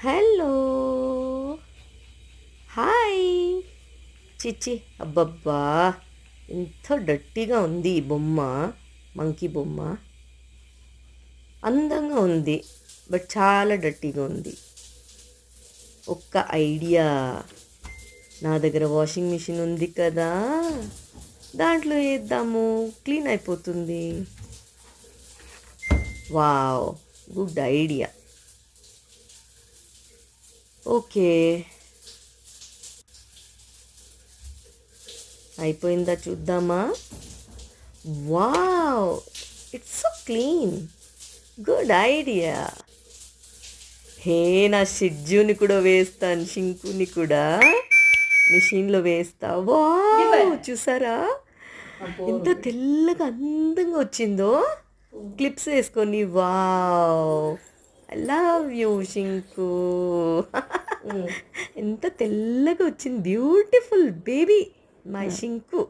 hello hi చిచ్చి అబ్బబ్బా ఎంత డట్టిగా ఉంది ఈ బొమ్మ మంకీ బొమ్మ అందంగా ఉంది బట్ చాలా డట్టిగా ఉంది ఒక్క ఐడియా నా దగ్గర వాషింగ్ మిషన్ ఉంది కదా దాంట్లో వేద్దాము క్లీన్ అయిపోతుంది వావ్ గుడ్ ఐడియా ఓకే అయిపోయిందా చూద్దామా wow it's so clean good idea hey నా షిడ్జుని కూడా వేస్తాను షింకుని కూడా మిషన్లో వేస్తా వావ్ చూసారా ఎంత తెల్లగా అందంగా వచ్చిందో క్లిప్స్ వేసుకొని wow I love you sink ఎంత తెల్లగా వచ్చింది బ్యూటిఫుల్ బేబీ మై షింకు